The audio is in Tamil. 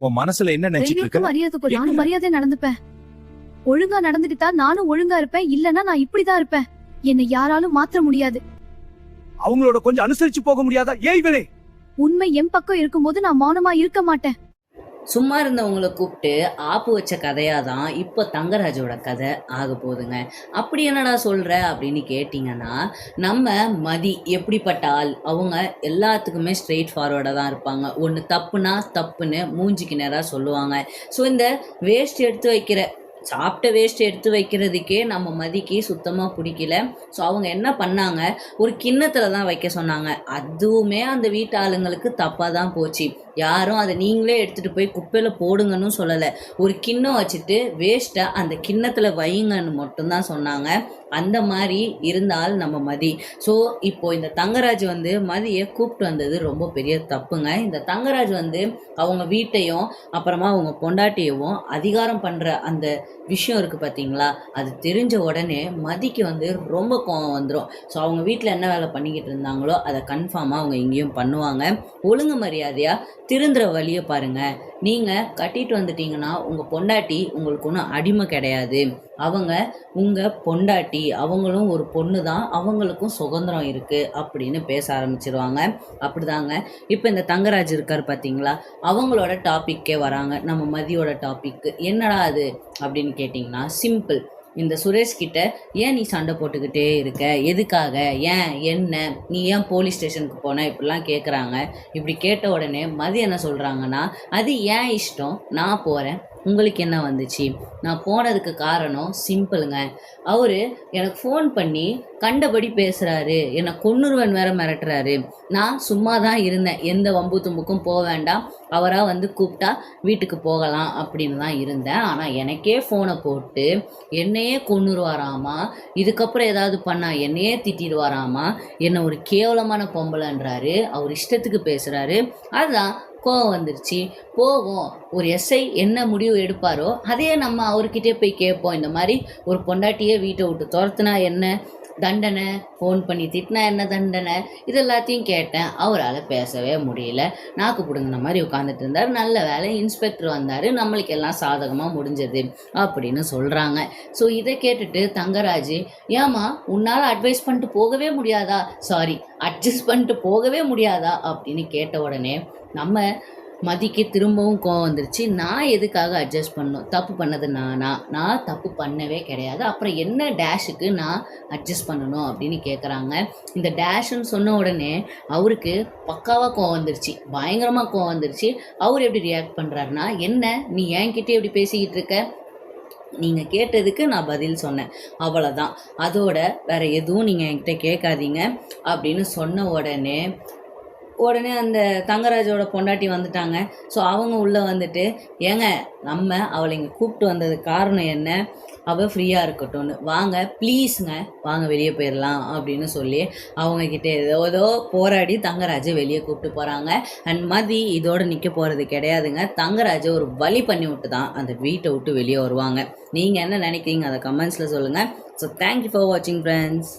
உன் மனசுல என்ன நினைச்சிட்டு தைரியத்துக்கு இருக்க? மரியாதை நானும் மரியாதை நடந்துப்பேன். ஒழுங்கா நடந்துக்கிட்டா நானும் ஒழுங்கா இருப்பேன், இல்லன்னா நான் இப்படிதான் இருப்பேன். என்னை யாராலும் மாற்ற முடியாது. அவங்களோட கொஞ்சம் அனுசரிச்சு போக முடியாதா? ஏன் இவனே? உண்மை என் பக்கம் இருக்கும்போது நான் மௌனமா இருக்க மாட்டேன். சும்மா இருந்தவங்களை கூப்பிட்டு ஆப்பு வச்ச கதையாக தான் இப்போ தங்கராஜோட கதை ஆக போகுதுங்க. அப்படி என்னடா சொல்கிற அப்படின்னு கேட்டிங்கன்னா, நம்ம மதி எப்படிப்பட்ட ஆள், அவங்க எல்லாத்துக்குமே ஸ்ட்ரெயிட் ஃபார்வர்டாக தான் இருப்பாங்க. ஒன்று தப்புனா தப்புன்னு மூஞ்சிக்கு நேராக சொல்லுவாங்க. ஸோ இந்த வேஸ்ட் எடுத்து வைக்கிற சாப்பிட்ட வேஸ்ட் எடுத்து வைக்கிறதுக்கே நம்ம மதிக்கு சுத்தமாக பிடிக்கல. ஸோ அவங்க என்ன பண்ணாங்க, ஒரு கிண்ணத்தில் தான் வைக்க சொன்னாங்க. அதுவுமே அந்த வீட்டு ஆளுங்களுக்கு தப்பாக தான் போச்சு. யாரும் அதை நீங்களே எடுத்துகிட்டு போய் குப்பையில் போடுங்கன்னு சொல்லலை. ஒரு கிண்ணம் வச்சுட்டு வேஸ்ட்டை அந்த கிண்ணத்தில் வையுங்கன்னு மட்டும்தான் சொன்னாங்க. அந்த மாதிரி இருந்தால் நம்ம மதி. ஸோ இப்போது இந்த தங்கராஜ் வந்து மதியை கூப்பிட்டு வந்தது ரொம்ப பெரிய தப்புங்க. இந்த தங்கராஜ் வந்து அவங்க வீட்டையும் அப்புறமா அவங்க பொண்டாட்டியவும் அதிகாரம் பண்ணுற அந்த விஷயம் இருக்குது பார்த்தீங்களா, அது தெரிஞ்ச உடனே மதிக்கு வந்து ரொம்ப கோவம் வந்துடும். ஸோ அவங்க வீட்டில் என்ன வேலை பண்ணிக்கிட்டு இருந்தாங்களோ அதை கன்ஃபார்மாக அவங்க இங்கேயும் பண்ணுவாங்க. ஒழுங்கு மரியாதையாக திருந்துற வழியை பாருங்கள். நீங்கள் கட்டிட்டு வந்துட்டீங்கன்னா உங்கள் பொண்டாட்டி உங்களுக்கு ஒன்றும் அடிமை கிடையாது. அவங்க உங்கள் பொண்டாட்டி, அவங்களும் ஒரு பொண்ணு தான், அவங்களுக்கும் சுதந்திரம் இருக்குது அப்படின்னு பேச ஆரம்பிச்சிருவாங்க. அப்படிதாங்க இப்போ இந்த தங்கராஜ் இருக்கார் பார்த்தீங்களா, அவங்களோட டாப்பிக்கே வராங்க. நம்ம மதியோட டாப்பிக்கு என்னடா அது அப்படின்னு கேட்டிங்கன்னா, சிம்பிள். இந்த சுரேஷ் கிட்ட ஏன் நீ சண்டை போட்டுக்கிட்டே இருக்க, எதுக்காக, ஏன், என்ன, நீ ஏன் போலீஸ் ஸ்டேஷனுக்கு போன, இப்படிலாம் கேட்குறாங்க. இப்படி கேட்ட உடனே மதி என்ன சொல்கிறாங்கன்னா, அது ஏன் இஷ்டம், நான் போகிறேன், உங்களுக்கு என்ன வந்துச்சு? நான் போனதுக்கு காரணம் சிம்பிளுங்க. அவர் எனக்கு ஃபோன் பண்ணி கண்டபடி பேசுகிறாரு, என்னை கொன்னுருவன் வேற மிரட்டுறாரு. நான் சும்மா தான் இருந்தேன், எந்த வம்பு தும்புக்கும் போக வேண்டாம், அவராக வந்து கூப்பிட்டா வீட்டுக்கு போகலாம் அப்படின்னு தான் இருந்தேன். ஆனால் எனக்கே ஃபோனை போட்டு என்னையே கொன்னுருவாராமா, இதுக்கப்புறம் ஏதாவது பண்ணால் என்னையே திட்டிடுவாராமா, என்னை ஒரு கேவலமான பொம்பளைன்றாரு, அவர் இஷ்டத்துக்கு பேசுகிறாரு. அதுதான் கோவம் வந்துருச்சு. போவோம், ஒரு எஸ்ஐ என்ன முடிவு எடுப்பாரோ அதையே நம்ம அவர்கிட்டே போய் கேட்போம். இந்த மாதிரி ஒரு பொண்டாட்டியே வீட்டை விட்டு துரத்துனா என்ன தண்டனை, ஃபோன் பண்ணி திட்டினா என்ன தண்டனை, இது எல்லாத்தையும் கேட்டேன். அவரால் பேசவே முடியல, நாக்கு பிடுங்கின மாதிரி உட்காந்துட்டு இருந்தார். நல்ல வேலை இன்ஸ்பெக்டர் வந்தார், நம்மளுக்கு எல்லாம் சாதகமாக முடிஞ்சது அப்படின்னு சொல்கிறாங்க. ஸோ இதை கேட்டுட்டு தங்கராஜ், ஏமா உன்னால் அட்வைஸ் பண்ணிட்டு போகவே முடியாதா, சாரி அட்ஜஸ்ட் பண்ணிட்டு போகவே முடியாதா அப்படின்னு கேட்ட உடனே நம்ம மதிக்கு திரும்பவும் கோவம் வந்துருச்சு. நான் எதுக்காக அட்ஜஸ்ட் பண்ணணும், தப்பு பண்ணது நான் தப்பு பண்ணவே கிடையாது, அப்புறம் என்ன டேஷுக்கு நான் அட்ஜஸ்ட் பண்ணணும் அப்படின்னு கேட்குறாங்க. இந்த டேஷ்ன்னு சொன்ன உடனே அவருக்கு பக்காவாக கோவம் வந்துருச்சு, பயங்கரமாக கோவம் வந்துருச்சு. அவர் எப்படி ரியாக்ட் பண்ணுறாருன்னா, என்ன நீ என்கிட்டே எப்படி பேசிக்கிட்டு இருக்க, நீங்கள் கேட்டதுக்கு நான் பதில் சொன்னேன், அவ்வளோதான், அதோட வேறு எதுவும் நீங்கள் என்கிட்ட கேட்காதீங்க அப்படின்னு சொன்ன உடனே அந்த தங்கராஜோட பொண்டாட்டி வந்துட்டாங்க. ஸோ அவங்க உள்ளே வந்துட்டு, ஏங்க நம்ம அவளை இங்கே கூப்பிட்டு வந்தது காரணம் என்ன, அவள் ஃப்ரீயாக இருக்கட்டும்னு, வாங்க ப்ளீஸுங்க வாங்க வெளியே போயிடலாம் அப்படின்னு சொல்லி அவங்கக்கிட்ட ஏதோ போராடி தங்கராஜை வெளியே கூப்பிட்டு போகிறாங்க. அண்ட் மதி இதோடு நிற்க போகிறது கிடையாதுங்க. தங்கராஜை ஒரு வழி பண்ணி விட்டு தான் அந்த வீட்டை விட்டு வெளியே வருவாங்க. நீங்கள் என்ன நினைக்கிறீங்க அதை கமெண்ட்ஸில் சொல்லுங்கள். ஸோ தேங்க்யூ ஃபார் வாட்சிங் ஃப்ரெண்ட்ஸ்.